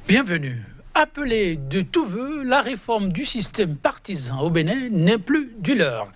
Bienvenue. Appelée de tous vœux, la réforme du système partisan au Bénin n'est plus du leur.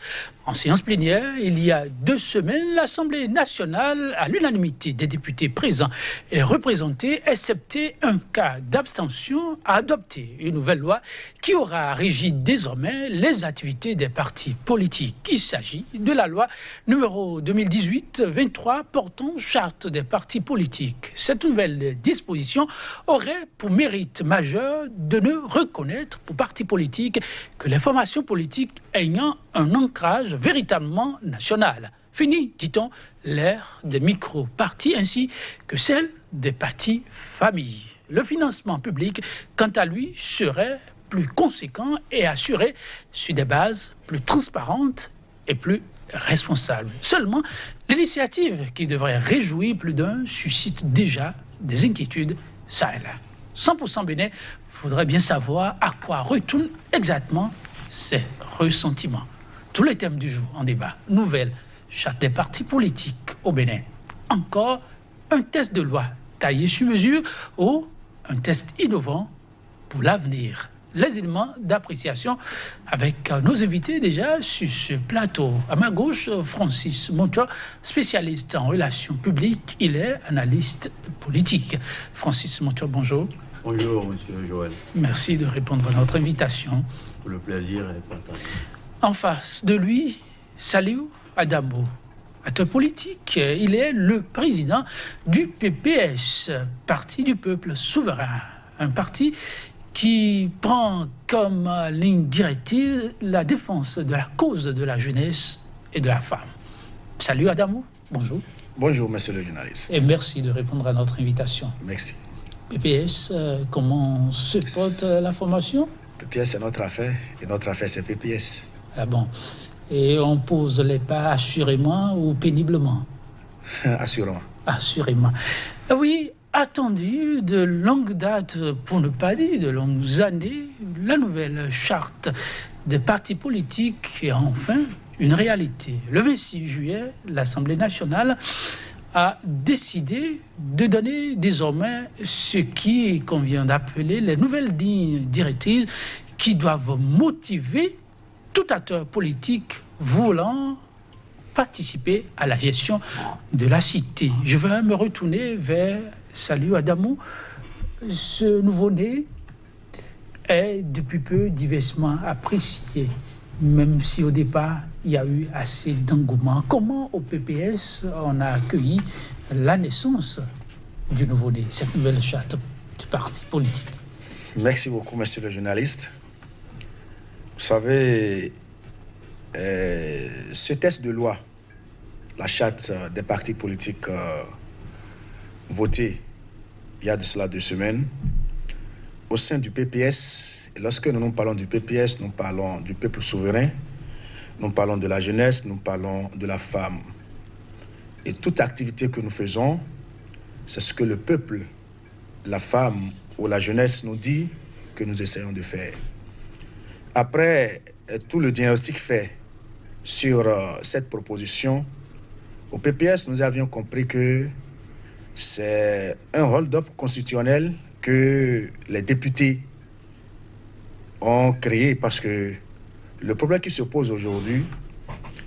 En séance plénière, il y a 2 semaines, l'Assemblée nationale, à l'unanimité des députés présents et représentés, excepté un cas d'abstention, a adopté une nouvelle loi qui aura régi désormais les activités des partis politiques. Il s'agit de la loi numéro 2018-23 portant charte des partis politiques. Cette nouvelle disposition aurait pour mérite majeur de ne reconnaître pour partis politiques que les formations politiques ayant un ancrage véritablement national. Fini, dit-on, l'ère des micro-partis ainsi que celle des partis familles. Le financement public, quant à lui, serait plus conséquent et assuré sur des bases plus transparentes et plus responsables. Seulement, l'initiative qui devrait réjouir plus d'un suscite déjà des inquiétudes ça et là. 100% Bénin faudrait bien savoir à quoi retournent exactement ces ressentiments. Tous les thèmes du jour en débat. Nouvelle charte des partis politiques au Bénin. Encore un test de loi taillé sur mesure ou un test innovant pour l'avenir. Les éléments d'appréciation avec nos invités déjà sur ce plateau. À ma gauche, Francis Montois, spécialiste en relations publiques. Il est analyste politique. Francis Montois, bonjour. Bonjour, monsieur Joël. Merci de répondre à notre invitation. Le plaisir est partagé. En face de lui, Saliou Adamo, acteur politique. Il est le président du PPS, Parti du Peuple Souverain. Un parti qui prend comme ligne directive la défense de la cause de la jeunesse et de la femme. Salut Adamo, bonjour. Bonjour, monsieur le journaliste. Et merci de répondre à notre invitation. Merci. PPS, comment se porte la formation? PPS, c'est notre affaire, et notre affaire, c'est PPS. Ah bon. Et on pose les pas assurément ou péniblement? Assurément. Assurément. Oui, attendu de longue date, pour ne pas dire de longues années, la nouvelle charte des partis politiques est enfin une réalité. Le 26 juillet, l'Assemblée nationale a décidé de donner désormais ce qui convient d'appeler les nouvelles lignes directrices qui doivent motiver tout acteur politique voulant participer à la gestion de la cité. Je vais me retourner vers Saliou Adamo. Ce nouveau-né est depuis peu diversement apprécié, même si au départ, il y a eu assez d'engouement. Comment au PPS on a accueilli la naissance du nouveau-né, cette nouvelle charte du parti politique? Merci beaucoup, monsieur le journaliste. Vous savez, ce texte de loi, la charte des partis politiques votée il y a de cela 2 semaines, au sein du PPS, et lorsque nous parlons du PPS, nous parlons du peuple souverain, nous parlons de la jeunesse, nous parlons de la femme. Et toute activité que nous faisons, c'est ce que le peuple, la femme ou la jeunesse nous dit que nous essayons de faire. Après tout le diagnostic fait sur cette proposition, au PPS, nous avions compris que c'est un hold-up constitutionnel que les députés ont créé parce que le problème qui se pose aujourd'hui,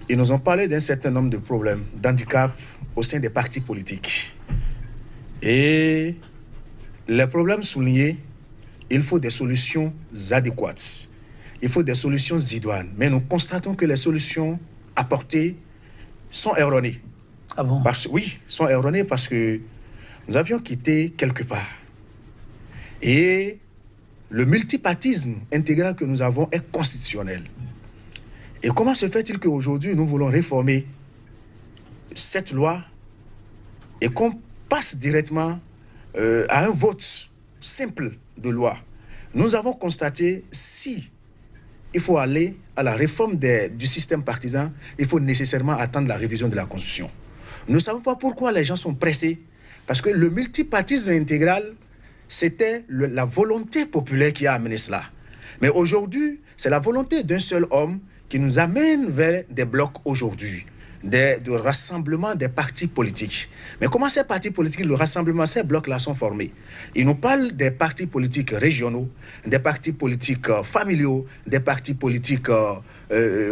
ils nous ont parlé d'un certain nombre de problèmes, d'handicap au sein des partis politiques. Et les problèmes soulignés, il faut des solutions adéquates. Il faut des solutions idoines. Mais nous constatons que les solutions apportées sont erronées. Ah bon? Oui, sont erronées parce que nous avions quitté quelque part. Et le multipartisme intégral que nous avons est constitutionnel. Et comment se fait-il qu'aujourd'hui, nous voulons réformer cette loi et qu'on passe directement à un vote simple de loi? Nous avons constaté, si il faut aller à la réforme du système partisan, il faut nécessairement attendre la révision de la Constitution. Nous ne savons pas pourquoi les gens sont pressés, parce que le multipartisme intégral, c'était la volonté populaire qui a amené cela. Mais aujourd'hui, c'est la volonté d'un seul homme qui nous amène vers des blocs aujourd'hui. de rassemblement des partis politiques. Mais comment ces partis politiques, le rassemblement, ces blocs-là sont formés? Ils nous parlent des partis politiques régionaux, des partis politiques familiaux, des partis politiques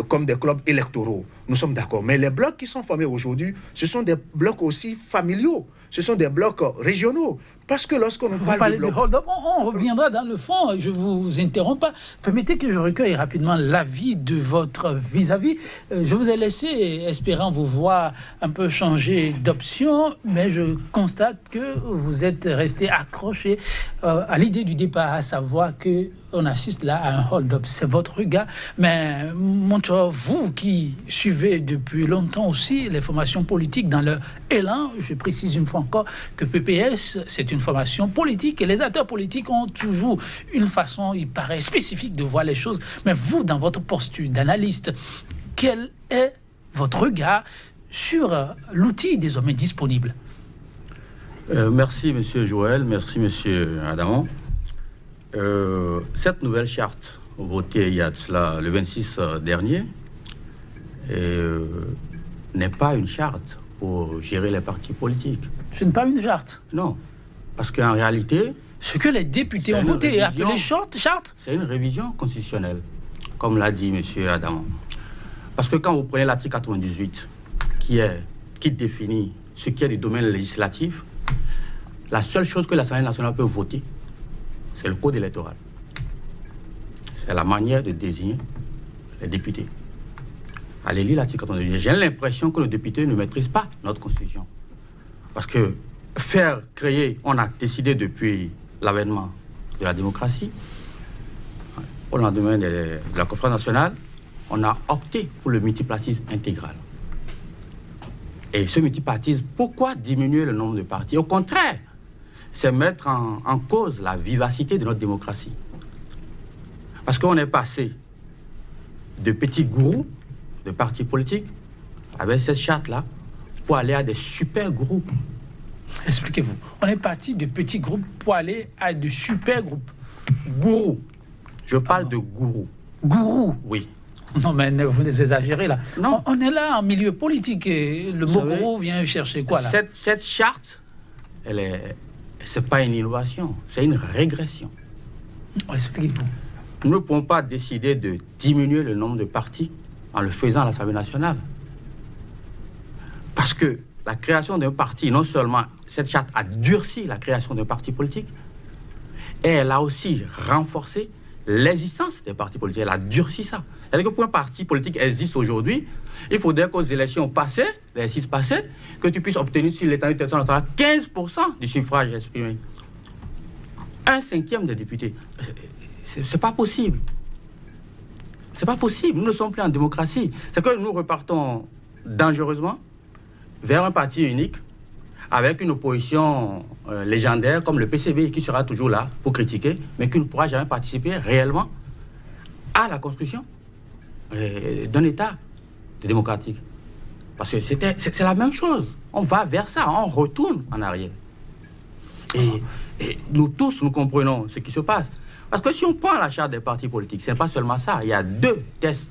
comme des clubs électoraux. Nous sommes d'accord. Mais les blocs qui sont formés aujourd'hui, ce sont des blocs aussi familiaux. Ce sont des blocs régionaux. Parce que lorsqu'on nous parle de blocs... hold-up, on reviendra dans le fond, je ne vous interromps pas. Permettez que je recueille rapidement l'avis de votre vis-à-vis. Je vous ai laissé, espérant vous voir un peu changer d'option, mais je constate que vous êtes resté accroché à l'idée du départ, à savoir qu'on assiste là à un hold-up. C'est votre regard. Mais mon cher, vous qui suivez depuis longtemps aussi les formations politiques dans leur élan, je précise une fois encore que PPS, c'est une formation politique et les acteurs politiques ont toujours une façon, il paraît, spécifique de voir les choses. Mais vous, dans votre posture d'analyste, quel est votre regard sur l'outil désormais disponible? Merci, M. Joël. Merci, M. Adamon. Cette nouvelle charte, votée il y a cela, le 26 dernier, n'est pas une charte pour gérer les partis politiques. Ce n'est pas une charte. Non, parce qu'en réalité... Ce que les députés ont voté et appelé charte, c'est une révision constitutionnelle, comme l'a dit M. Adamon. Parce que quand vous prenez l'article 98, qui définit ce qui est du domaine législatif, la seule chose que l'Assemblée nationale peut voter, c'est le code électoral. C'est la manière de désigner les députés. Allez lire l'article 98. J'ai l'impression que les députés ne maîtrisent pas notre constitution. Parce que on a décidé depuis l'avènement de la démocratie, au lendemain de la conférence nationale, on a opté pour le multipartisme intégral. Et ce multipartisme, pourquoi diminuer le nombre de partis? Au contraire, c'est mettre en cause la vivacité de notre démocratie. Parce qu'on est passé de petits groupes de partis politiques avec cette charte-là pour aller à des super groupes. Expliquez-vous. On est parti de petits groupes pour aller à de super groupes. Gourous. Je parle de gourous. Gourous? Oui. Non, mais vous exagérez là. Non. On est là en milieu politique et le mot gourou vient chercher quoi là? Cette charte, c'est pas une innovation, c'est une régression. Expliquez-vous. Nous ne pouvons pas décider de diminuer le nombre de partis en le faisant à l'Assemblée nationale. Parce que la création d'un parti, non seulement cette charte a durci la création d'un parti politique, et elle a aussi renforcé l'existence des partis politiques. Elle a durci ça. C'est-à-dire que pour un parti politique existe aujourd'hui, il faudrait qu'aux élections passées, les 6 passées, que tu puisses obtenir sur l'étendue territoriale 15% du suffrage exprimé. 1/5 des députés. C'est pas possible. C'est pas possible. Nous ne sommes plus en démocratie. C'est que nous repartons dangereusement vers un parti unique avec une opposition légendaire comme le PCB qui sera toujours là pour critiquer, mais qui ne pourra jamais participer réellement à la construction d'un État démocratique. Parce que c'est la même chose. On va vers ça, on retourne en arrière. Et nous tous, nous comprenons ce qui se passe. Parce que si on prend la charte des partis politiques, ce n'est pas seulement ça. Il y a 2 tests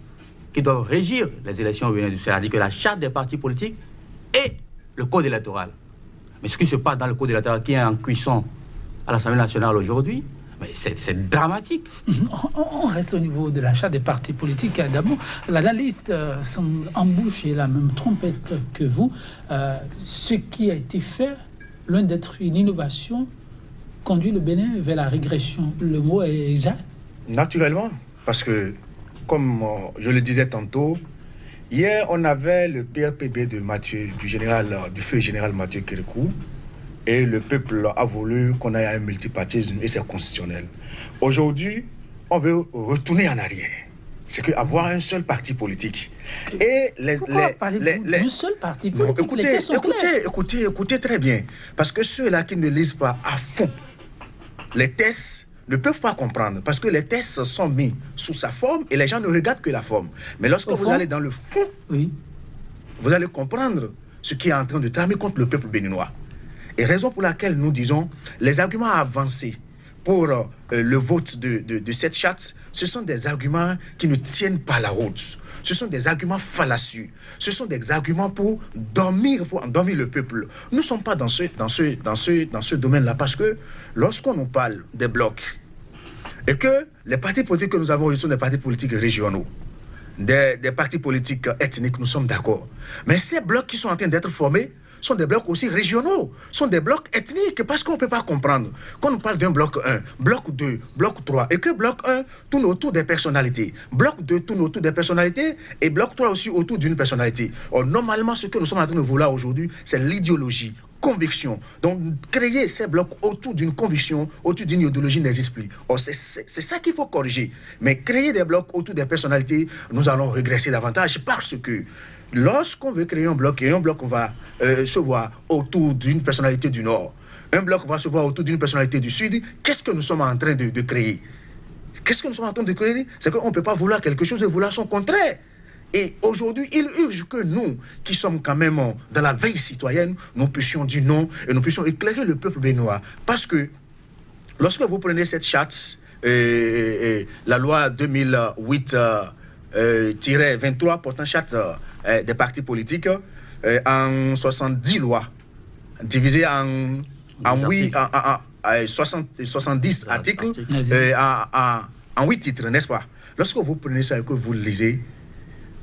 qui doivent régir les élections au Bénin. C'est-à-dire que la charte des partis politiques et le code électoral. Mais ce qui se passe dans le code électoral qui est en cuisson à l'Assemblée nationale aujourd'hui, c'est dramatique. On reste au niveau de la charte des partis politiques. D'abord, l'analyste semble emboucher la même trompette que vous. Ce qui a été fait, loin d'être une innovation, conduit le Bénin vers la régression. Le mot est exact? Naturellement, parce que, comme je le disais tantôt, hier, on avait le PRPB du feu général Mathieu Kérékou, et le peuple a voulu qu'on ait un multipartisme, et c'est constitutionnel. Aujourd'hui, on veut retourner en arrière. C'est qu'avoir un seul parti politique. Et Pourquoi parlez-vous d'un seul parti politique? Écoutez très bien. Parce que ceux-là qui ne lisent pas à fond les tests ne peuvent pas comprendre. Parce que les tests sont mis sous sa forme et les gens ne regardent que la forme. Mais lorsque vous allez dans le fond, oui, vous allez comprendre ce qui est en train de tramer contre le peuple béninois. Et raison pour laquelle nous disons, les arguments avancés pour le vote de cette charte, ce sont des arguments qui ne tiennent pas la route. Ce sont des arguments fallacieux. Ce sont des arguments pour endormir le peuple. Nous ne sommes pas dans ce domaine-là parce que lorsqu'on nous parle des blocs et que les partis politiques que nous avons sont des partis politiques régionaux, des partis politiques ethniques, nous sommes d'accord. Mais ces blocs qui sont en train d'être formés sont des blocs aussi régionaux, sont des blocs ethniques, parce qu'on ne peut pas comprendre. Quand on parle d'un bloc 1, bloc 2, bloc 3, et que bloc 1 tourne autour des personnalités, bloc 2 tourne autour des personnalités, et bloc 3 aussi autour d'une personnalité. Or, normalement, ce que nous sommes en train de vouloir aujourd'hui, c'est l'idéologie, conviction. Donc, créer ces blocs autour d'une conviction, autour d'une idéologie n'existe plus. Or, c'est ça qu'il faut corriger. Mais créer des blocs autour des personnalités, nous allons régresser davantage parce que lorsqu'on veut créer un bloc, et un bloc va se voir autour d'une personnalité du Nord, un bloc va se voir autour d'une personnalité du Sud, qu'est-ce que nous sommes en train de créer? Qu'est-ce que nous sommes en train de créer? C'est qu'on ne peut pas vouloir quelque chose et vouloir son contraire. Et aujourd'hui, il urge que nous, qui sommes quand même dans la veille citoyenne, nous puissions dire non et nous puissions éclairer le peuple béninois. Parce que lorsque vous prenez cette charte, la loi 2008-23 portant charte des partis politiques, en 70 lois, divisées en 70 articles, en 8 titres, n'est-ce pas? Lorsque vous prenez ça et que vous le lisez,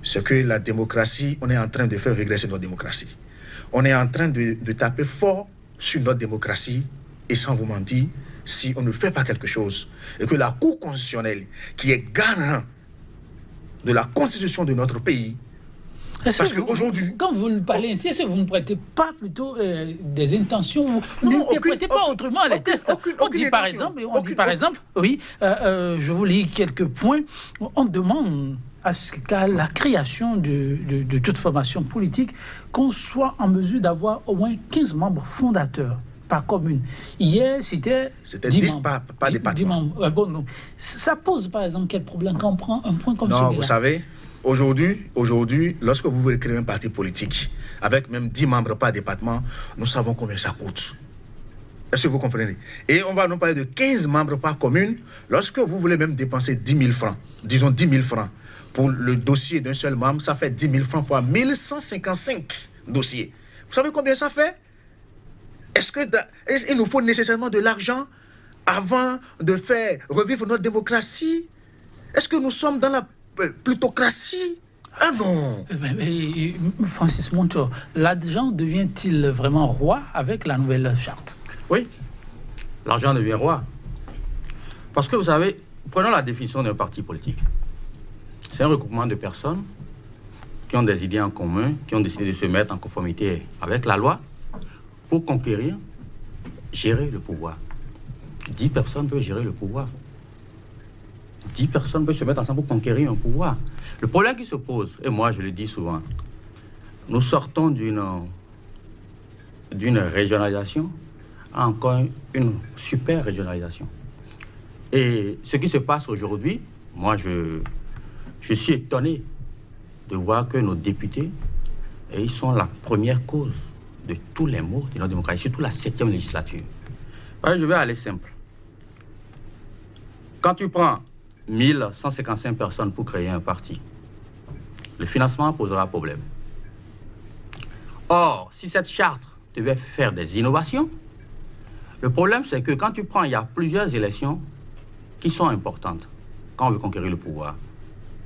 c'est que la démocratie, on est en train de faire régresser notre démocratie. On est en train de taper fort sur notre démocratie, et sans vous mentir, si on ne fait pas quelque chose, et que la Cour constitutionnelle, qui est garant de la constitution de notre pays, parce qu'aujourd'hui... Quand vous ne parlez ainsi, est-ce que vous ne prêtez pas plutôt des intentions? Vous n'interprétez pas autrement les tests. On dit par exemple, oui, je vous lis quelques points. On demande à ce qu'à la création de toute formation politique, qu'on soit en mesure d'avoir au moins 15 membres fondateurs par commune. Hier, c'était 10 membres. Pas département. Ça pose par exemple quel problème quand on prend un point comme celui-là? Non, vous savez... Aujourd'hui, lorsque vous voulez créer un parti politique, avec même 10 membres par département, nous savons combien ça coûte. Est-ce que vous comprenez? Et on va nous parler de 15 membres par commune. Lorsque vous voulez même dépenser 10 000 francs, disons 10 000 francs, pour le dossier d'un seul membre, ça fait 10 000 francs fois 1155 dossiers. Vous savez combien ça fait? Est-ce qu'il nous faut nécessairement de l'argent avant de faire revivre notre démocratie? Est-ce que nous sommes dans la plutocratie? Ah non. Francis Monto, l'argent devient-il vraiment roi avec la nouvelle charte? Oui, l'argent devient roi. Parce que vous savez, prenons la définition d'un parti politique. C'est un regroupement de personnes qui ont des idées en commun, qui ont décidé de se mettre en conformité avec la loi pour conquérir, gérer le pouvoir. 10 personnes peuvent gérer le pouvoir. 10 personnes peuvent se mettre ensemble pour conquérir un pouvoir. Le problème qui se pose, et moi je le dis souvent, nous sortons d'une régionalisation à encore une super régionalisation. Et ce qui se passe aujourd'hui, moi je suis étonné de voir que nos députés, ils sont la première cause de tous les maux de notre démocratie, surtout la 7e législature. Alors, je vais aller simple. Quand tu prends 1155 personnes pour créer un parti, le financement posera problème. Or, si cette charte devait faire des innovations, le problème c'est que quand tu prends, il y a plusieurs élections qui sont importantes quand on veut conquérir le pouvoir.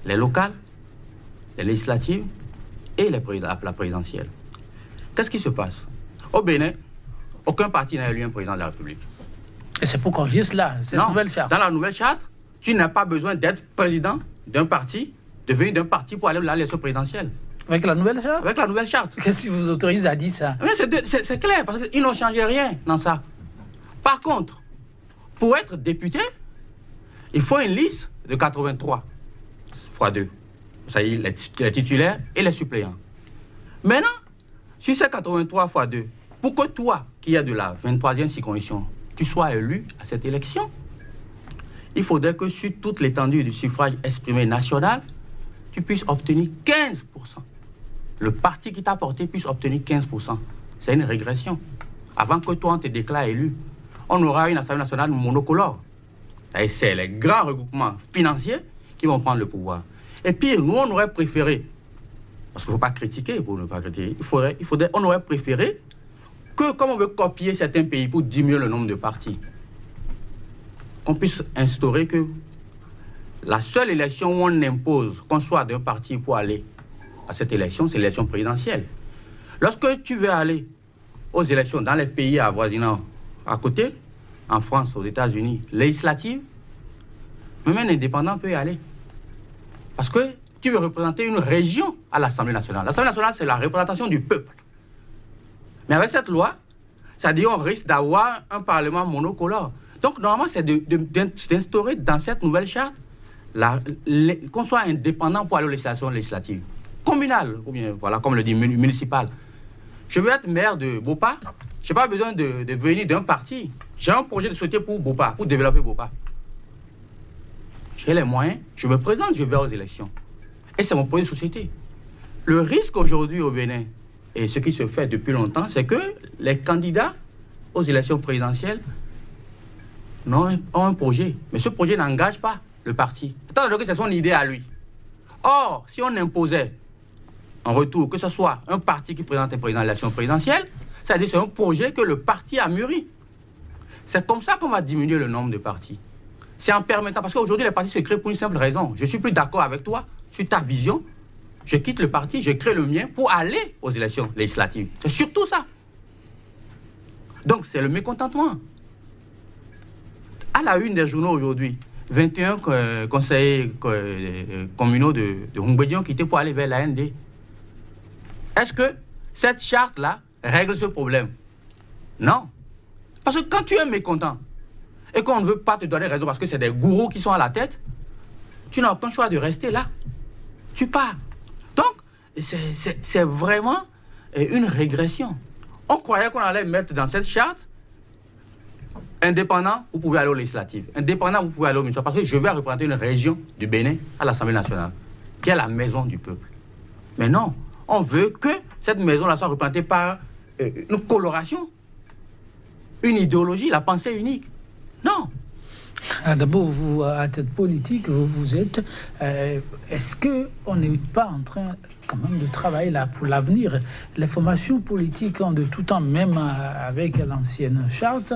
Les locales, les législatives et la présidentielle. Qu'est-ce qui se passe? Au Bénin, aucun parti n'a élu un président de la République. Et c'est pour corriger cela, cette nouvelle charte. Dans la nouvelle charte, tu n'as pas besoin d'être président d'un parti, de venir d'un parti pour aller à l'élection présidentielle. Avec la nouvelle charte? Avec la nouvelle charte. Qu'est-ce qui vous autorise à dire ça? C'est clair, parce qu'ils n'ont changé rien dans ça. Par contre, pour être député, il faut une liste de 83 x 2. Ça y est, les titulaires et les suppléants. Maintenant, sur ces 83 x 2, pour que toi, qui es de la 23e circonscription, tu sois élu à cette élection, il faudrait que sur toute l'étendue du suffrage exprimé national, tu puisses obtenir 15%. Le parti qui t'a porté puisse obtenir 15%. C'est une régression. Avant que toi, on te déclare élu, on aura une Assemblée nationale monocolore. Et c'est les grands regroupements financiers qui vont prendre le pouvoir. Et puis, nous, on aurait préféré, parce qu'il ne faut pas critiquer pour ne pas critiquer, on aurait préféré que, comme on veut copier certains pays pour diminuer le nombre de partis, qu'on puisse instaurer que la seule élection où on impose qu'on soit d'un parti pour aller à cette élection, c'est l'élection présidentielle. Lorsque tu veux aller aux élections dans les pays avoisinants à côté, en France, aux États-Unis, législatives, même un indépendant peut y aller. Parce que tu veux représenter une région à l'Assemblée nationale. L'Assemblée nationale, c'est la représentation du peuple. Mais avec cette loi, ça dit qu'on risque d'avoir un parlement monocolore. Donc, normalement, c'est d'instaurer dans cette nouvelle charte qu'on soit indépendant pour aller aux législations législatives. Communales, ou bien, voilà, comme le dit, municipal. Je veux être maire de Bopa, je n'ai pas besoin de venir d'un parti. J'ai un projet de société pour Bopa, pour développer Bopa. J'ai les moyens, je me présente, je vais aux élections. Et c'est mon projet de société. Le risque aujourd'hui au Bénin, et ce qui se fait depuis longtemps, c'est que les candidats aux élections présidentielles ont un projet. Mais ce projet n'engage pas le parti. Étant donné que c'est son idée à lui. Or, si on imposait en retour que ce soit un parti qui présente un président à l'élection présidentielle, c'est-à-dire que c'est un projet que le parti a mûri. C'est comme ça qu'on va diminuer le nombre de partis. C'est en permettant, parce qu'aujourd'hui les partis se créent pour une simple raison. Je ne suis plus d'accord avec toi sur ta vision. Je quitte le parti, je crée le mien pour aller aux élections législatives. C'est surtout ça. Donc c'est le mécontentement. À la une des journaux aujourd'hui, 21 conseillers communaux de Humbedion qui étaient pour aller vers l'AND. Est-ce que cette charte-là règle ce problème? Non. Parce que quand tu es mécontent et qu'on ne veut pas te donner raison parce que c'est des gourous qui sont à la tête, tu n'as aucun choix de rester là. Tu pars. Donc, c'est vraiment une régression. On croyait qu'on allait mettre dans cette charte indépendant, vous pouvez aller aux législatives. Indépendant, vous pouvez aller aux municipales. Parce que je vais représenter une région du Bénin à l'Assemblée nationale, qui est la maison du peuple. Mais non, on veut que cette maison-là soit représentée par une coloration, une idéologie, la pensée unique. Non. D'abord, vous, à tête politique, vous êtes... est-ce qu'on n'est pas en train quand même de travailler là pour l'avenir? Les formations politiques en de tout temps, même avec l'ancienne charte,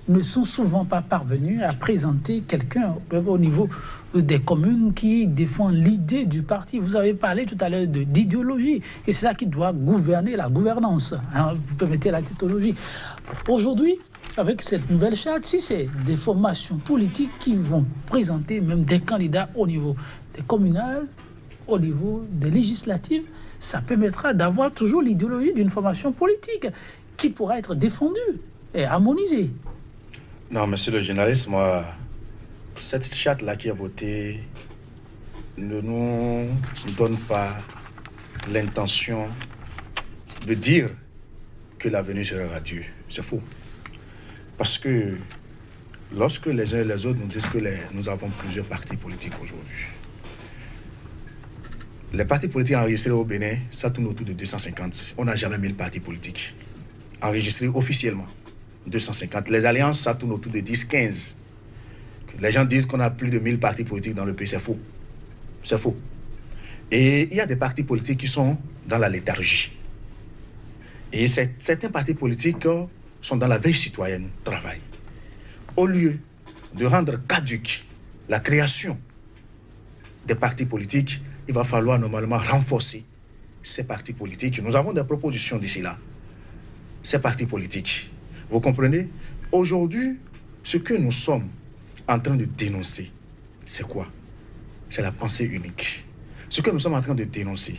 ne sont souvent pas parvenues à présenter quelqu'un au niveau des communes qui défend l'idée du parti. Vous avez parlé tout à l'heure d'idéologie, et c'est ça qui doit gouverner la gouvernance. Hein, vous permettez la tétologie. Aujourd'hui, avec cette nouvelle charte, si c'est des formations politiques qui vont présenter même des candidats au niveau des communales, au niveau des législatives, ça permettra d'avoir toujours l'idéologie d'une formation politique qui pourra être défendue et harmonisée. Non, monsieur le journaliste, moi, cette charte-là qui a voté ne nous donne pas l'intention de dire que l'avenir sera radieux. C'est faux. Parce que lorsque les uns et les autres nous disent que nous avons plusieurs partis politiques aujourd'hui, les partis politiques enregistrés au Bénin, ça tourne autour de 250. On n'a jamais 1000 partis politiques enregistrés officiellement. 250. Les alliances, ça tourne autour de 10-15. Les gens disent qu'on a plus de 1000 partis politiques dans le pays. C'est faux. C'est faux. Et il y a des partis politiques qui sont dans la léthargie. Et certains partis politiques sont dans la veille citoyenne, travail. Au lieu de rendre caduque la création des partis politiques, il va falloir normalement renforcer ces partis politiques. Nous avons des propositions d'ici là. Ces partis politiques. Vous comprenez? Aujourd'hui, ce que nous sommes en train de dénoncer, c'est quoi? C'est la pensée unique. Ce que nous sommes en train de dénoncer,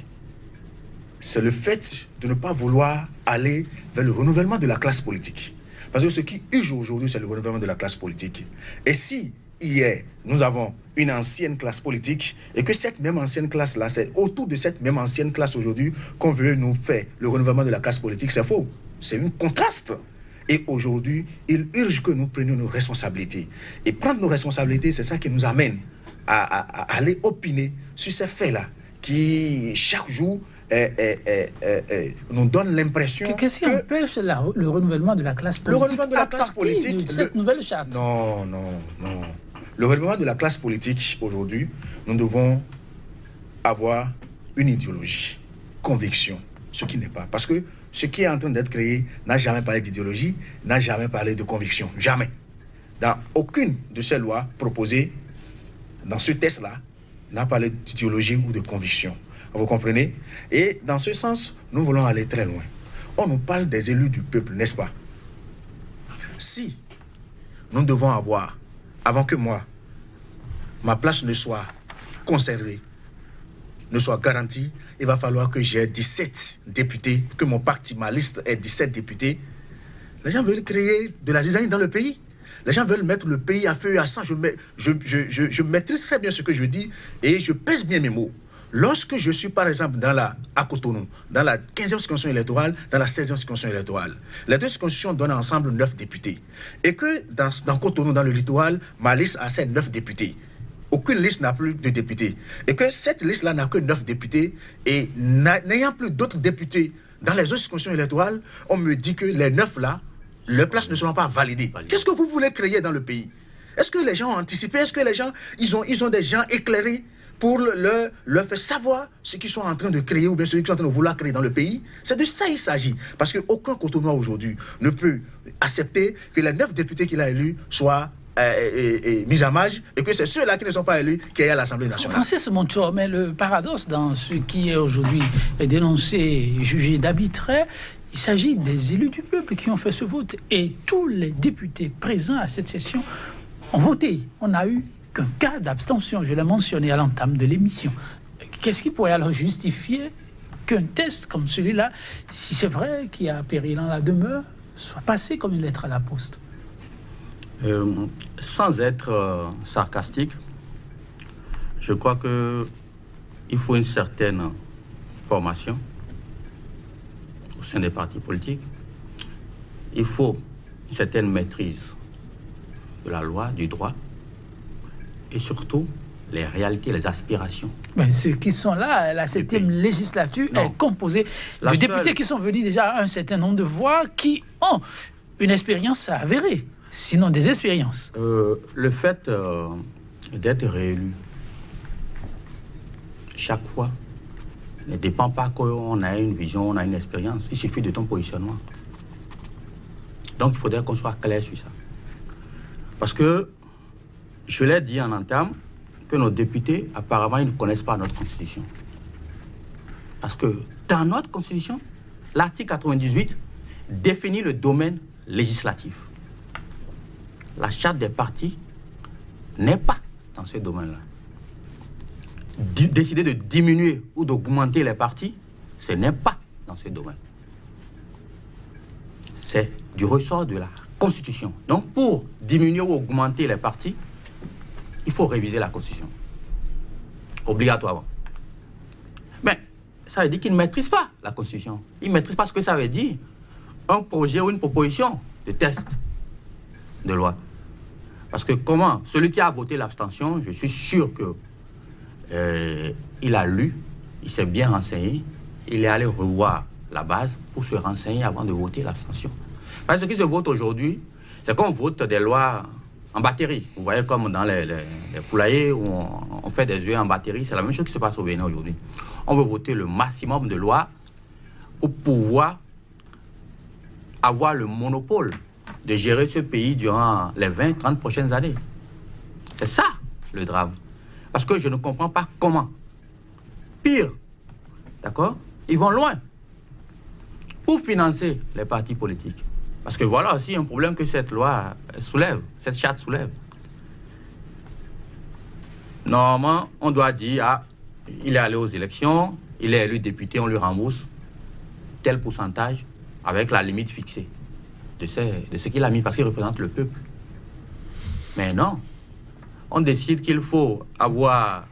c'est le fait de ne pas vouloir aller vers le renouvellement de la classe politique. Parce que ce qui use aujourd'hui, c'est le renouvellement de la classe politique. Et si hier, nous avons une ancienne classe politique et que cette même ancienne classe-là, c'est autour de cette même ancienne classe aujourd'hui qu'on veut nous faire le renouvellement de la classe politique, c'est faux. C'est un contraste. Et aujourd'hui, il urge que nous prenions nos responsabilités. Et prendre nos responsabilités, c'est ça qui nous amène à aller opiner sur ces faits-là qui, chaque jour, nous donne l'impression Qu'est-ce qui empêche le renouvellement de la classe politique? Le renouvellement de la classe politique, de cette nouvelle charte. Non. Le renouvellement de la classe politique, aujourd'hui, nous devons avoir une idéologie, conviction, ce qui n'est pas. Parce que ce qui est en train d'être créé n'a jamais parlé d'idéologie, n'a jamais parlé de conviction. Jamais. Dans aucune de ces lois proposées, dans ce test-là, n'a parlé d'idéologie ou de conviction. Vous comprenez? Et dans ce sens, nous voulons aller très loin. On nous parle des élus du peuple, n'est-ce pas? Si nous devons avoir, avant que moi, ma place ne soit conservée, ne soit garantie, il va falloir que j'ai 17 députés, que mon parti, ma liste ait 17 députés. Les gens veulent créer de la zizanie dans le pays. Les gens veulent mettre le pays à feu et à sang. Je maîtrise très bien ce que je dis et je pèse bien mes mots. Lorsque je suis, par exemple, à Cotonou, dans la 15e circonscription électorale, dans la 16e circonscription électorale, les deux circonscriptions donnent ensemble 9 députés. Et que dans Cotonou, dans le littoral, ma liste a ces 9 députés. Aucune liste n'a plus de députés. Et que cette liste-là n'a que 9 députés. Et n'ayant plus d'autres députés dans les autres circonscriptions électorales, on me dit que les 9 là, leurs places ne seront pas validées. Qu'est-ce que vous voulez créer dans le pays? Est-ce que les gens ont anticipé? Est-ce que les gens, ils ont des gens éclairés pour leur faire savoir ce qu'ils sont en train de créer ou bien ce qu'ils sont en train de vouloir créer dans le pays? C'est de ça qu'il s'agit. Parce qu'aucun Cotonois aujourd'hui ne peut accepter que les 9 députés qu'il a élus soient mis à marge et que c'est ceux-là qui ne sont pas élus qui aillent à l'Assemblée nationale. Francis Montour, mais le paradoxe dans ce qui est aujourd'hui dénoncé, jugé d'arbitraire, il s'agit des élus du peuple qui ont fait ce vote et tous les députés présents à cette session ont voté. On n'a eu qu'un cas d'abstention, je l'ai mentionné à l'entame de l'émission. Qu'est-ce qui pourrait alors justifier qu'un test comme celui-là, si c'est vrai qu'il y a péril en la demeure, soit passé comme une lettre à la poste? Sans être sarcastique, je crois qu'il faut une certaine formation au sein des partis politiques. Il faut une certaine maîtrise de la loi, du droit, et surtout les réalités, les aspirations. Mais ceux qui sont là, la 7e législature est composée de députés qui sont venus déjà à un certain nombre de voix qui ont une expérience avérée, sinon des expériences. Le fait d'être réélu chaque fois ne dépend pas qu'on a une vision, on a une expérience. Il suffit de ton positionnement. Donc il faudrait qu'on soit clair sur ça. Parce que je l'ai dit en entame que nos députés, apparemment, ils ne connaissent pas notre Constitution. Parce que dans notre Constitution, l'article 98 définit le domaine législatif. La charte des partis n'est pas dans ce domaine-là. Décider de diminuer ou d'augmenter les partis, ce n'est pas dans ce domaine. C'est du ressort de la Constitution. Donc, pour diminuer ou augmenter les partis, il faut réviser la Constitution. Obligatoirement. Mais ça veut dire qu'ils ne maîtrisent pas la Constitution. Ils ne maîtrisent pas ce que ça veut dire. Un projet ou une proposition de test de loi. Parce que comment? Celui qui a voté l'abstention, je suis sûr que il a lu, il s'est bien renseigné, il est allé revoir la base pour se renseigner avant de voter l'abstention. Parce que ce qui se vote aujourd'hui, c'est qu'on vote des lois en batterie. Vous voyez comme dans les poulaillers où on fait des œufs en batterie, c'est la même chose qui se passe au Bénin aujourd'hui. On veut voter le maximum de lois pour pouvoir avoir le monopole de gérer ce pays durant les 20-30 prochaines années. C'est ça le drame. Parce que je ne comprends pas comment. Pire, d'accord? Ils vont loin pour financer les partis politiques. Parce que voilà aussi un problème que cette loi soulève, cette charte soulève. Normalement, on doit dire, ah, il est allé aux élections, il est élu député, on lui rembourse tel pourcentage avec la limite fixée de ce qu'il a mis parce qu'il représente le peuple. Mais non, on décide qu'il faut avoir,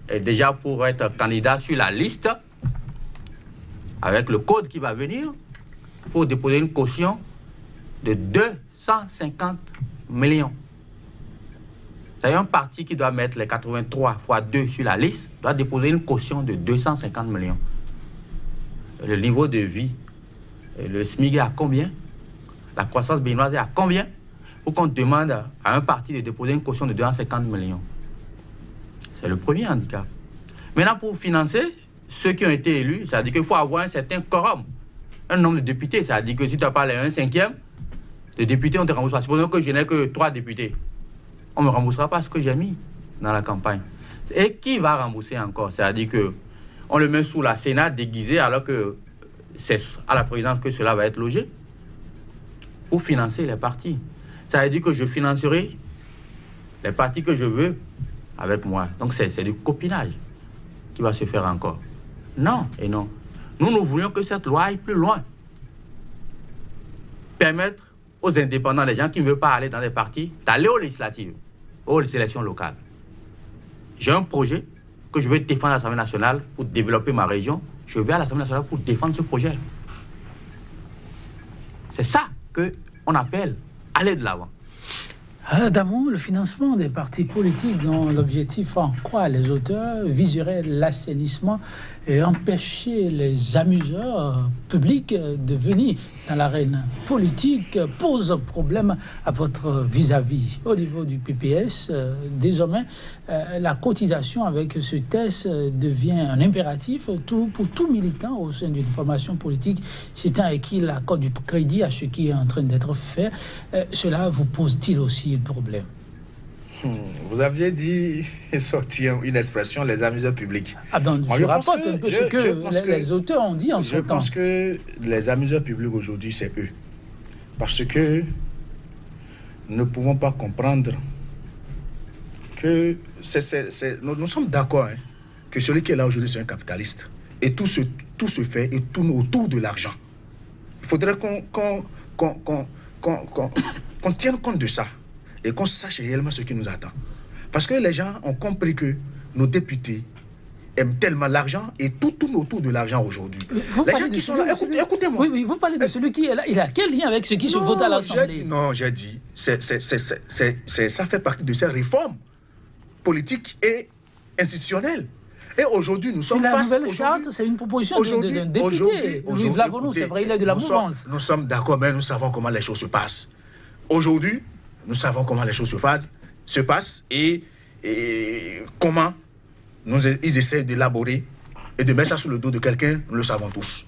déjà pour être candidat sur la liste, avec le code qui va venir, il faut déposer une caution de 250 millions. C'est un parti qui doit mettre les 83 fois 2 sur la liste, doit déposer une caution de 250 millions. le niveau de vie, le SMIC est à combien? La croissance béninoise est à combien? Pour qu'on demande à un parti de déposer une caution de 250 millions. C'est le premier handicap. Maintenant, pour financer ceux qui ont été élus, c'est-à-dire qu'il faut avoir un certain quorum, un nombre de députés. C'est-à-dire que si tu as parlé à un cinquième de députés, on te remboursera. Supposons que je n'ai que 3 députés. On ne me remboursera pas ce que j'ai mis dans la campagne. Et qui va rembourser encore? C'est-à-dire qu'on le met sous la Sénat déguisé alors que c'est à la présidence que cela va être logé pour financer les partis. Ça veut dire que je financerai les partis que je veux avec moi. Donc c'est du copinage qui va se faire encore. Non et non. Nous voulions que cette loi aille plus loin. Permettre aux indépendants, les gens qui ne veulent pas aller dans des partis, d'aller aux législatives, aux élections locales. J'ai un projet que je veux défendre à l'Assemblée nationale pour développer ma région. Je vais à l'Assemblée nationale pour défendre ce projet. C'est ça qu'on appelle aller de l'avant. Adamou, le financement des partis politiques dont l'objectif, en croire les auteurs, viserait l'assainissement et empêcher les amuseurs publics de venir dans l'arène politique pose problème à votre vis-à-vis. Au niveau du PPS, désormais, la cotisation avec ce test devient un impératif pour tout militant au sein d'une formation politique, c'est un qui accorde du crédit à ce qui est en train d'être fait. Cela vous pose-t-il aussi le problème? Vous aviez dit, sorti une expression, les amuseurs publics. Ah ben, je rapporte un peu ce que les auteurs ont dit en ce temps. Je pense que les amuseurs publics aujourd'hui, c'est eux. Parce que nous ne pouvons pas comprendre que nous sommes d'accord hein, que celui qui est là aujourd'hui, c'est un capitaliste. Et tout se fait et tourne autour de l'argent. Il faudrait qu'on tienne compte de ça. Et qu'on sache réellement ce qui nous attend. Parce que les gens ont compris que nos députés aiment tellement l'argent et tout tourne autour de l'argent aujourd'hui. Les gens qui sont là, écoutez-moi. Oui, vous parlez de celui qui est là. Il a quel lien avec ceux qui se votent à l'Assemblée? J'ai dit, ça fait partie de ces réformes politiques et institutionnelles. Et aujourd'hui, nous sommes face... La nouvelle charte, c'est une proposition d'un député. Louis Vlavonou, c'est vrai, il est de la mouvance. Nous sommes d'accord, mais nous savons comment les choses se passent. Aujourd'hui, nous savons comment les choses se passent et comment ils essaient d'élaborer et de mettre ça sous le dos de quelqu'un, nous le savons tous.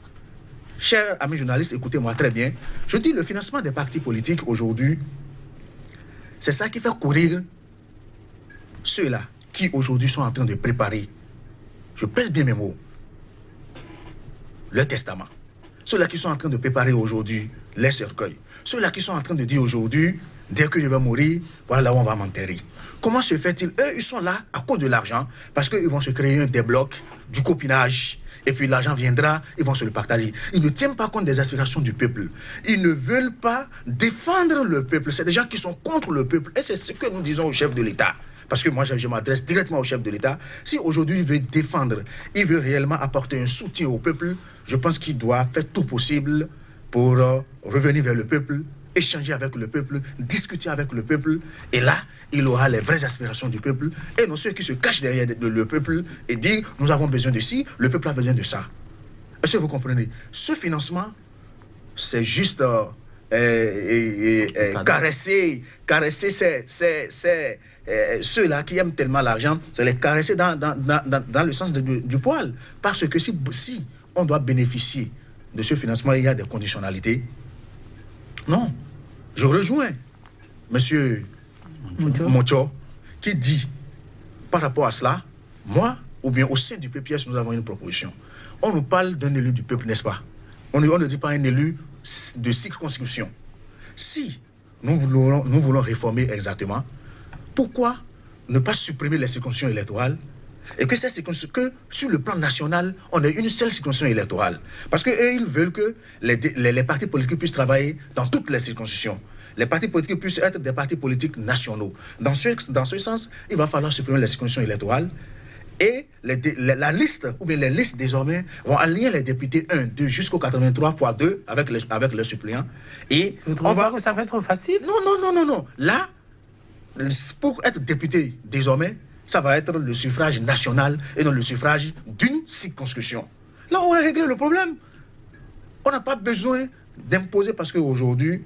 Chers amis journalistes, écoutez-moi très bien. Je dis le financement des partis politiques aujourd'hui, c'est ça qui fait courir ceux-là qui aujourd'hui sont en train de préparer, je pèse bien mes mots, le testament. Ceux-là qui sont en train de préparer aujourd'hui les cercueils. Ceux-là qui sont en train de dire aujourd'hui, dès que je vais mourir, voilà là où on va m'enterrer. Comment se fait-il? Eux, ils sont là à cause de l'argent, parce qu'ils vont se créer des blocs, du copinage, et puis l'argent viendra, ils vont se le partager. Ils ne tiennent pas compte des aspirations du peuple. Ils ne veulent pas défendre le peuple. C'est des gens qui sont contre le peuple. Et c'est ce que nous disons au chef de l'État. Parce que moi, je m'adresse directement au chef de l'État. Si aujourd'hui il veut défendre, il veut réellement apporter un soutien au peuple, je pense qu'il doit faire tout possible pour revenir vers le peuple, échanger avec le peuple, discuter avec le peuple. Et là, il aura les vraies aspirations du peuple. Et non ceux qui se cachent derrière le peuple et disent « nous avons besoin de ci, le peuple a besoin de ça ». Est-ce que vous comprenez? Ce financement, c'est juste caresser ceux-là qui aiment tellement l'argent, c'est les caresser dans le sens du poil. Parce que si on doit bénéficier de ce financement, il y a des conditionnalités. Non, je rejoins M. Mocho qui dit, par rapport à cela, moi, ou bien au sein du PPS, nous avons une proposition. On nous parle d'un élu du peuple, n'est-ce pas? On ne dit pas un élu de circonscription. Si nous voulons réformer exactement, pourquoi ne pas supprimer les circonscriptions électorales et que sur le plan national, on ait une seule circonscription électorale? Parce qu'eux, ils veulent que les partis politiques puissent travailler dans toutes les circonscriptions. Les partis politiques puissent être des partis politiques nationaux. Dans ce sens, il va falloir supprimer les circonscriptions électorales. Et la liste, ou bien les listes désormais, vont aligner les députés 1, 2 jusqu'au 83 x 2 avec les suppléants. Et vous ne trouvez pas que ça va être trop facile? Non. Là, pour être député désormais, ça va être le suffrage national et non le suffrage d'une circonscription. Là, on va régler le problème. On n'a pas besoin d'imposer parce qu'aujourd'hui,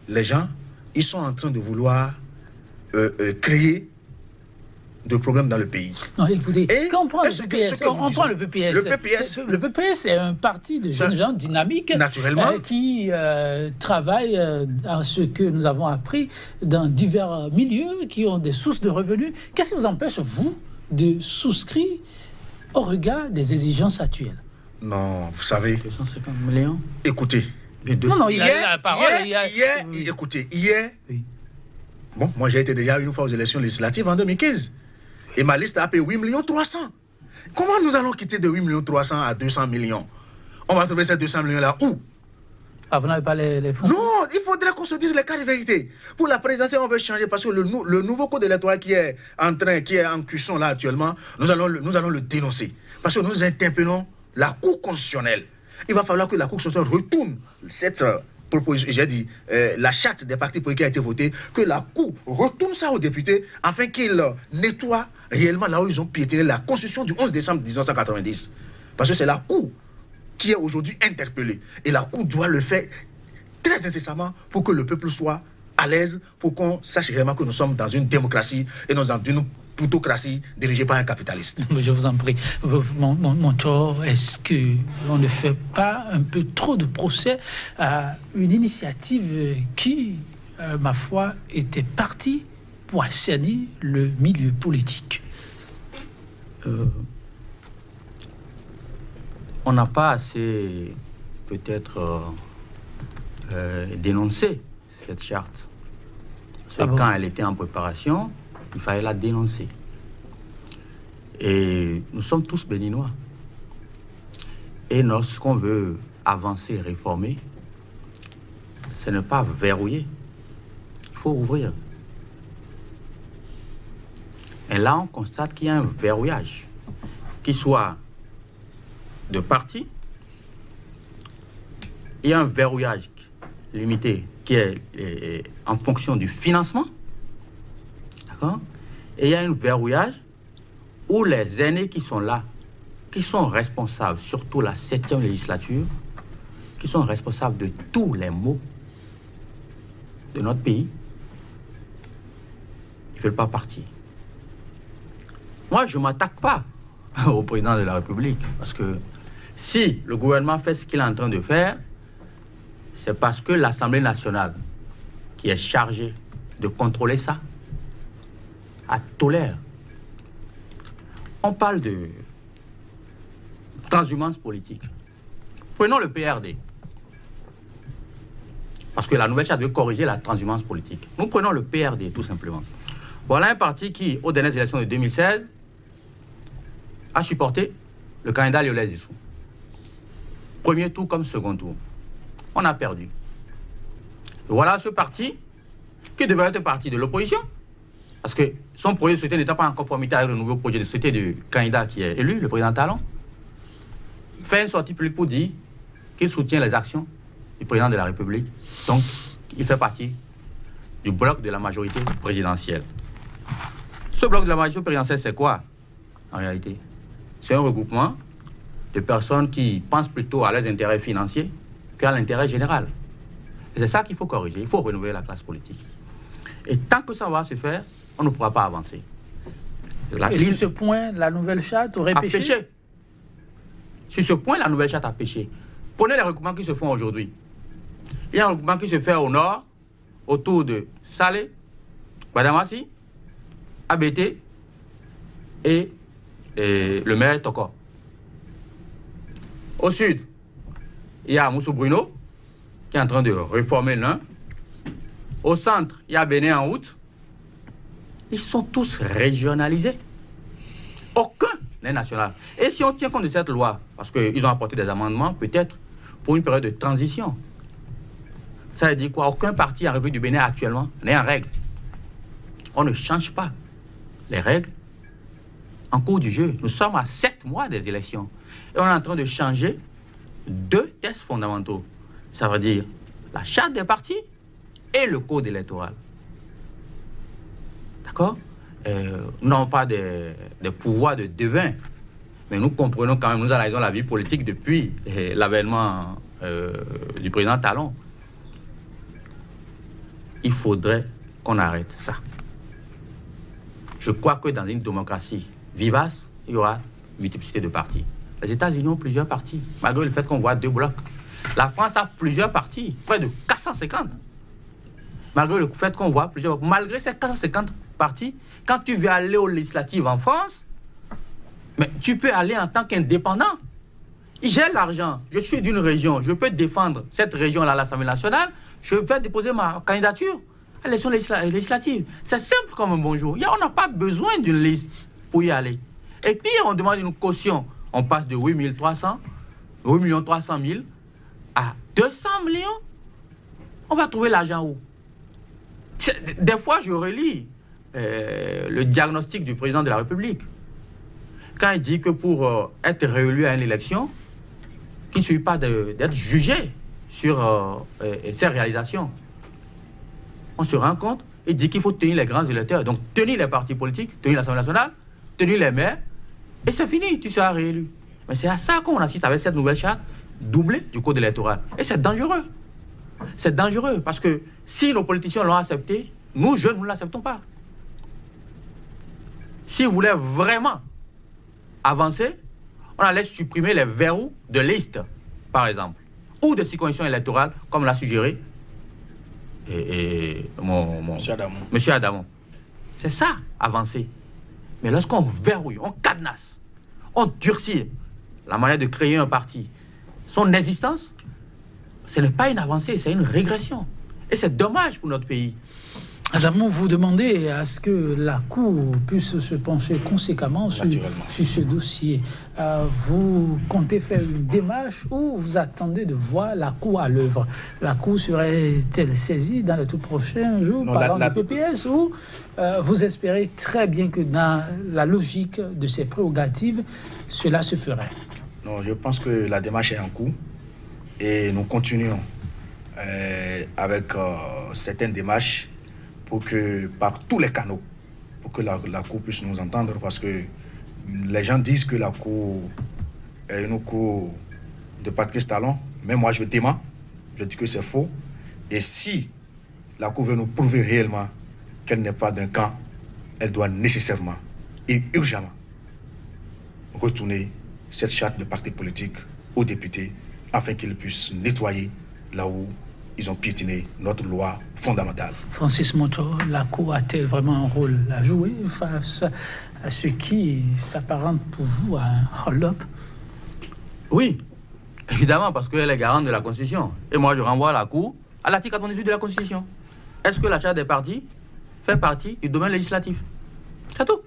les gens, ils sont en train de vouloir créer de problèmes dans le pays. Non, écoutez, Et quand on prend le est-ce que- PPS, ce que nous on prend disons- le PPS. le PPS, c'est un parti de jeunes gens dynamiques Naturellement. qui travaillent à ce que nous avons appris dans divers milieux, qui ont des sources de revenus. Qu'est-ce qui vous empêche, vous, de souscrire au regard des exigences actuelles? Non, vous savez, 250 millions. écoutez. Non, il a la parole. Écoutez, hier, bon, moi j'ai été déjà une fois aux élections législatives en 2015. Et ma liste a payé 8 300 000. Comment nous allons quitter de 8 300 000 à 200 millions? On va trouver ces 200 millions-là où? Ah, vous n'avez pas les fonds? Non, il faudrait qu'on se dise les cas de vérité. Pour la présidentielle, on veut changer parce que le nouveau code électoral qui est en cuisson là actuellement, nous allons le dénoncer. Parce que nous interpellons la Cour constitutionnelle. Il va falloir que la Cour constitutionnelle retourne cette proposition, j'ai dit, la charte des partis politiques qui a été votée, que la Cour retourne ça aux députés afin qu'ils nettoient réellement là où ils ont piétiné la Constitution du 11 décembre 1990. Parce que c'est la Cour qui est aujourd'hui interpellée. Et la Cour doit le faire très nécessairement pour que le peuple soit à l'aise, pour qu'on sache réellement que nous sommes dans une démocratie et non dans une plutocratie dirigée par un capitaliste. Je vous en prie. Mon tour, est-ce qu'on ne fait pas un peu trop de procès à une initiative qui, ma foi, était partie pour assainir le milieu politique? On n'a pas assez, peut-être, dénoncé cette charte. Parce que quand elle était en préparation, il fallait la dénoncer. Et nous sommes tous béninois. Et lorsqu'on veut avancer et réformer, ce n'est pas verrouiller. Il faut ouvrir. Et là, on constate qu'il y a un verrouillage, qu'il soit de parti. Il y a un verrouillage limité qui est en fonction du financement. D'accord? Et il y a un verrouillage où les aînés qui sont là, qui sont responsables, surtout la 7e législature, qui sont responsables de tous les maux de notre pays, ils ne veulent pas partir. Moi, je ne m'attaque pas au président de la République, parce que si le gouvernement fait ce qu'il est en train de faire, c'est parce que l'Assemblée nationale, qui est chargée de contrôler ça, tolère. On parle de transhumance politique. Prenons le PRD. Parce que la nouvelle charte veut corriger la transhumance politique. Nous prenons le PRD, tout simplement. Voilà un parti qui, aux dernières élections de 2016, a supporté le candidat Lionel Zissou. Premier tour comme second tour. On a perdu. Et voilà ce parti qui devait être un parti de l'opposition. Parce que son projet de société n'était pas en conformité avec le nouveau projet de société du candidat qui est élu, le président Talon. Fait une sortie publique pour dire qu'il soutient les actions du président de la République. Donc, il fait partie du bloc de la majorité présidentielle. Ce bloc de la majorité présidentielle, c'est quoi, en réalité? C'est un regroupement de personnes qui pensent plutôt à leurs intérêts financiers qu'à l'intérêt général. Et c'est ça qu'il faut corriger. Il faut renouveler la classe politique. Et tant que ça va se faire, on ne pourra pas avancer. Et sur ce point, la nouvelle charte aurait péché? Sur ce point, la nouvelle charte a péché. Prenez les regroupements qui se font aujourd'hui. Il y a un regroupement qui se fait au nord, autour de Salé, Guadamassi, ABT et le maire Toko. Au sud, il y a Moussou Bruno, qui est en train de réformer l'un. Au centre, il y a Bénin en route. Ils sont tous régionalisés. Aucun n'est national. Et si on tient compte de cette loi, parce qu'ils ont apporté des amendements, peut-être pour une période de transition, ça veut dire quoi? Aucun parti en République du Bénin actuellement n'est en règle. On ne change pas les règles en cours du jeu. Nous sommes à 7 mois des élections. Et on est en train de changer 2 textes fondamentaux. Ça veut dire la charte des partis et le code électoral. D'accord? Nous n'avons pas des pouvoirs de devin, mais nous comprenons quand même, nous analysons la vie politique depuis l'avènement du président Talon. Il faudrait qu'on arrête ça. Je crois que dans une démocratie vivace, il y aura une multiplicité de partis. Les États-Unis ont plusieurs partis, malgré le fait qu'on voit 2 blocs. La France a plusieurs partis, près de 450. Malgré le fait qu'on voit plusieurs... Malgré ces 450 partis, quand tu veux aller aux législatives en France, mais tu peux aller en tant qu'indépendant. J'ai l'argent, je suis d'une région, je peux défendre cette région-là à l'Assemblée nationale, je vais déposer ma candidature à l'élection législative. C'est simple comme un bonjour. On n'a pas besoin d'une liste pour y aller. Et puis, on demande une caution. On passe de 8 300 000 à 200 millions. On va trouver l'argent où? Des fois, je relis le diagnostic du président de la République. Quand il dit que pour être réélu à une élection, il ne suffit pas d'être jugé sur ses réalisations. On se rend compte, il dit qu'il faut tenir les grands électeurs. Donc, tenir les partis politiques, tenir l'Assemblée nationale, tenir les maires, et c'est fini, tu seras réélu. Mais c'est à ça qu'on assiste avec cette nouvelle charte doublée du code électoral. Et c'est dangereux. C'est dangereux parce que si nos politiciens l'ont accepté, nous, jeunes, nous ne l'acceptons pas. Si vous voulez vraiment avancer, on allait supprimer les verrous de liste, par exemple, ou de circonscription électorale, comme l'a suggéré Monsieur Adamon. C'est ça, avancer. Mais lorsqu'on verrouille, on cadenasse, on durcit la manière de créer un parti, son existence, ce n'est pas une avancée, c'est une régression. Et c'est dommage pour notre pays. Adamon, vous demandez à ce que la Cour puisse se pencher conséquemment sur ce dossier. Vous comptez faire une démarche ou vous attendez de voir la Cour à l'œuvre? La Cour serait-elle saisie dans les tout prochains jours par le PPS ou vous espérez très bien que dans la logique de ses prérogatives, cela se ferait? Non, je pense que la démarche est en cours et nous continuons avec certaines démarches pour que, par tous les canaux, pour que la Cour puisse nous entendre, parce que les gens disent que la Cour est une Cour de Patrice Talon, mais moi je dément, je dis que c'est faux. Et si la Cour veut nous prouver réellement qu'elle n'est pas d'un camp, elle doit nécessairement et urgemment retourner cette charte de parti politique aux députés afin qu'ils puissent nettoyer là où ils ont piétiné notre loi fondamentale. Francis Motor, la Cour a-t-elle vraiment un rôle à jouer face à ce qui s'apparente pour vous à un hold-up? Oui, évidemment, parce qu'elle est garante de la Constitution. Et moi, je renvoie la Cour à l'article 98 de la Constitution. Est-ce que la charte des partis fait partie du domaine législatif? C'est tout.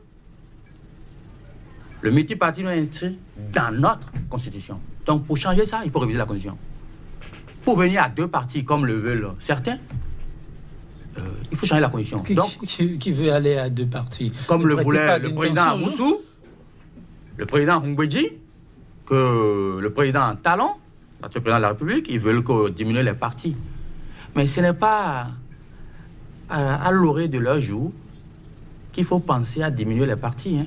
Le multipartisme est inscrit dans notre Constitution. Donc, pour changer ça, il faut réviser la Constitution. Pour venir à 2 partis, comme le veulent certains, il faut changer la Constitution. Qui veut aller à 2 partis? Comme le voulait le président Moussou, le président Humbedji, que le président Talon, le président de la République, ils veulent diminuer les partis. Mais ce n'est pas à l'orée de leur jour qu'il faut penser à diminuer les partis. Hein.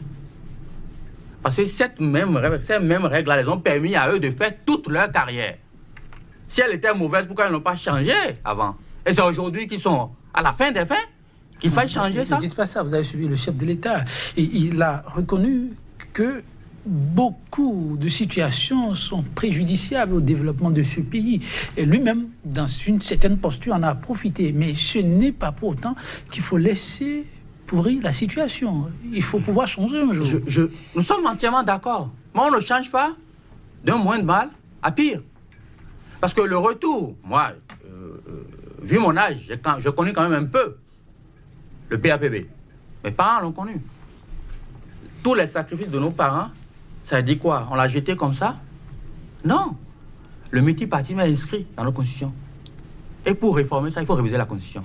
Parce que ces mêmes règles-là les ont permis à eux de faire toute leur carrière. Si elles étaient mauvaises, pourquoi elles n'ont pas changé avant? Et c'est aujourd'hui qu'ils sont à la fin des fins qu'il faille changer ça. Ne dites pas ça, vous avez suivi le chef de l'État. Et il a reconnu que beaucoup de situations sont préjudiciables au développement de ce pays. Et lui-même, dans une certaine posture, en a profité. Mais ce n'est pas pour autant qu'il faut laisser pourrir la situation. Il faut pouvoir changer un jour. Nous sommes entièrement d'accord. Mais on ne change pas d'un moins de mal à pire. Parce que le retour, moi, vu mon âge, je connais quand même un peu le PAPB. Mes parents l'ont connu. Tous les sacrifices de nos parents, ça dit quoi? On l'a jeté comme ça? Non. Le multipartisme est inscrit dans nos constitutions. Et pour réformer ça, il faut réviser la Constitution.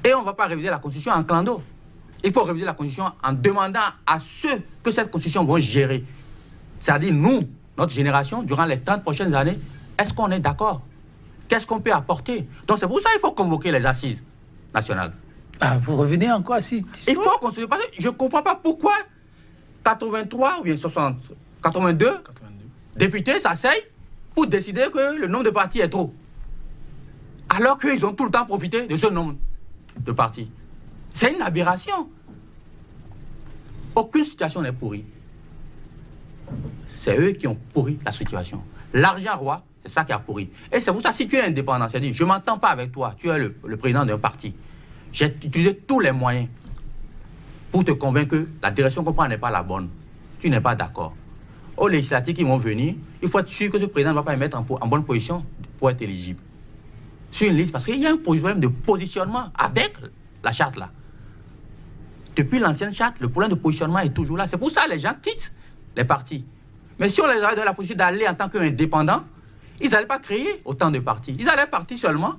Et on ne va pas réviser la Constitution en clando. Il faut réviser la Constitution en demandant à ceux que cette Constitution va gérer. C'est-à-dire nous, notre génération, durant les 30 prochaines années, est-ce qu'on est d'accord? Qu'est-ce qu'on peut apporter? Donc c'est pour ça qu'il faut convoquer les assises nationales. Ah, vous revenez encore à cette histoire? Il faut qu'on se passe. Je ne comprends pas pourquoi 83 ou bien 82 députés s'asseyent pour décider que le nombre de partis est trop. Alors qu'ils ont tout le temps profité de ce nombre de partis. C'est une aberration. Aucune situation n'est pourrie. C'est eux qui ont pourri la situation. L'argent roi, c'est ça qui a pourri. Et c'est pour ça, si tu es indépendant, c'est-à-dire, je ne m'entends pas avec toi, tu es le président d'un parti. J'ai utilisé tous les moyens pour te convaincre que la direction qu'on prend n'est pas la bonne. Tu n'es pas d'accord. Aux législatives qui vont venir, il faut être sûr que ce président ne va pas le mettre en bonne position pour être éligible. Sur une liste, parce qu'il y a un problème de positionnement avec la charte là. Depuis l'ancienne charte, le problème de positionnement est toujours là. C'est pour ça que les gens quittent les partis. Mais si on les avait donné la possibilité d'aller en tant qu'indépendants, ils n'allaient pas créer autant de partis. Ils allaient partir seulement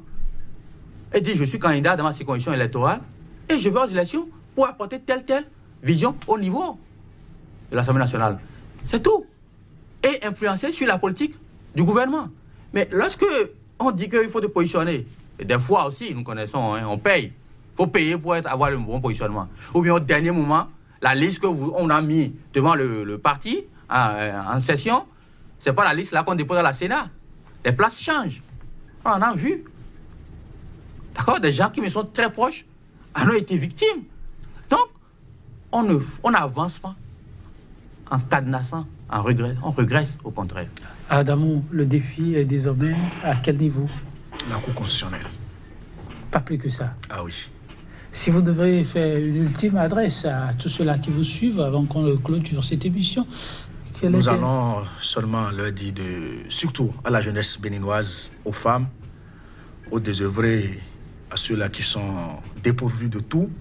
et dire je suis candidat dans ma circonscription électorale et je vais aux élections pour apporter telle vision au niveau de l'Assemblée nationale. C'est tout. Et influencer sur la politique du gouvernement. Mais lorsque on dit qu'il faut te positionner, et des fois aussi, nous connaissons, hein, on paye. Il faut payer pour avoir le bon positionnement. Ou bien au dernier moment, la liste qu'on a mis devant le parti en session, ce n'est pas la liste là qu'on dépose à la Sénat. Les places changent. On en a vu. D'accord? Des gens qui me sont très proches en ont été victimes. Donc, on n'avance pas en cadenassant, on regresse au contraire. Adamou, le défi est désormais à quel niveau? La Cour constitutionnelle. Pas plus que ça. Ah oui. Si vous devez faire une ultime adresse à tous ceux-là qui vous suivent avant qu'on clôture cette émission, nous allons seulement leur dire, surtout à la jeunesse béninoise, aux femmes, aux désœuvrés, à ceux-là qui sont dépourvus de tout,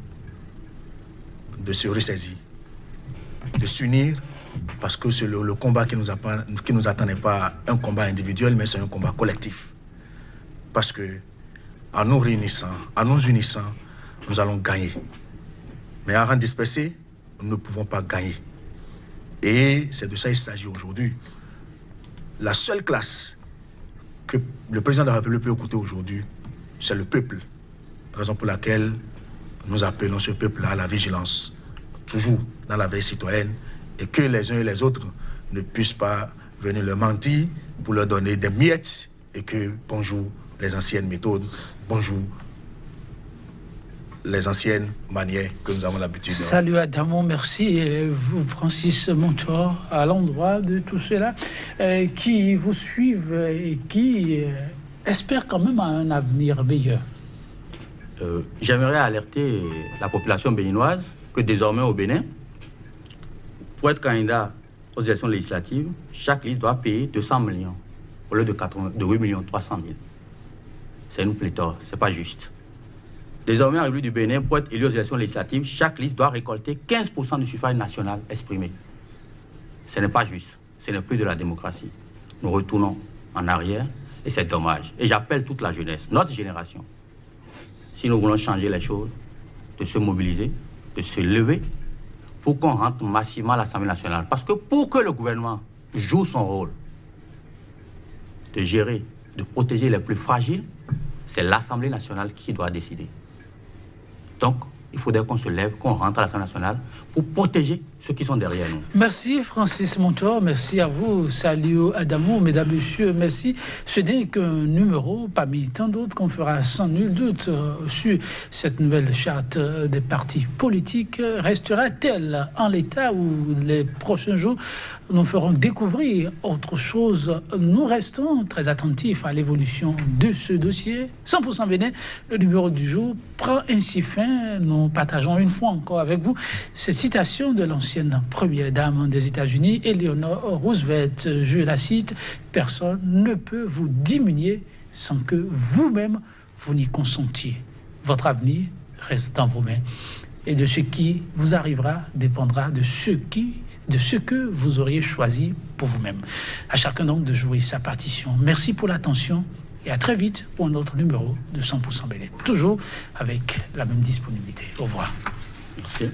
de se ressaisir, de s'unir, parce que c'est le combat qui nous attend n'est pas un combat individuel, mais c'est un combat collectif. Parce que en nous réunissant, en nous unissant, nous allons gagner. Mais en rang dispersé, nous ne pouvons pas gagner. Et c'est de ça qu'il s'agit aujourd'hui. La seule classe que le président de la République peut écouter aujourd'hui, c'est le peuple. Raison pour laquelle nous appelons ce peuple-là à la vigilance, toujours dans la veille citoyenne, et que les uns et les autres ne puissent pas venir leur mentir pour leur donner des miettes, et que bonjour les anciennes méthodes, bonjour les anciennes manières que nous avons l'habitude de... Salut Adamou, merci. Et vous, Francis Montor, à l'endroit de tous ceux-là qui vous suivent et qui espèrent quand même à un avenir meilleur. J'aimerais alerter la population béninoise que désormais au Bénin, pour être candidat aux élections législatives, chaque liste doit payer 200 millions au lieu de 8 300 000. C'est une pléthore, c'est pas juste. Désormais, en République du Bénin, pour être élu aux élections législatives, chaque liste doit récolter 15% du suffrage national exprimé. Ce n'est pas juste. Ce n'est plus de la démocratie. Nous retournons en arrière et c'est dommage. Et j'appelle toute la jeunesse, notre génération, si nous voulons changer les choses, de se mobiliser, de se lever pour qu'on rentre massivement à l'Assemblée nationale. Parce que pour que le gouvernement joue son rôle de gérer, de protéger les plus fragiles, c'est l'Assemblée nationale qui doit décider. Donc, il faudrait qu'on se lève, qu'on rentre à l'Assemblée nationale pour protéger ceux qui sont derrière nous. Merci Francis Montor, merci à vous, salut Adamou, mesdames, messieurs, merci. Ce n'est qu'un numéro parmi tant d'autres qu'on fera sans nul doute sur cette nouvelle charte des partis politiques. Restera-t-elle en l'état où les prochains jours nous ferons découvrir autre chose? Nous restons très attentifs à l'évolution de ce dossier. 100% Bénin, le numéro du jour prend ainsi fin. Nous partageons une fois encore avec vous cette citation de l'ancienne première dame des États-Unis, Eleanor Roosevelt. Je la cite: « Personne ne peut vous diminuer sans que vous-même vous n'y consentiez. Votre avenir reste dans vos mains. Et de ce qui vous arrivera dépendra de ce que vous auriez choisi pour vous-même. » À chacun donc de jouer sa partition. Merci pour l'attention et à très vite pour un autre numéro de 100% Bénin. Toujours avec la même disponibilité. Au revoir. Merci.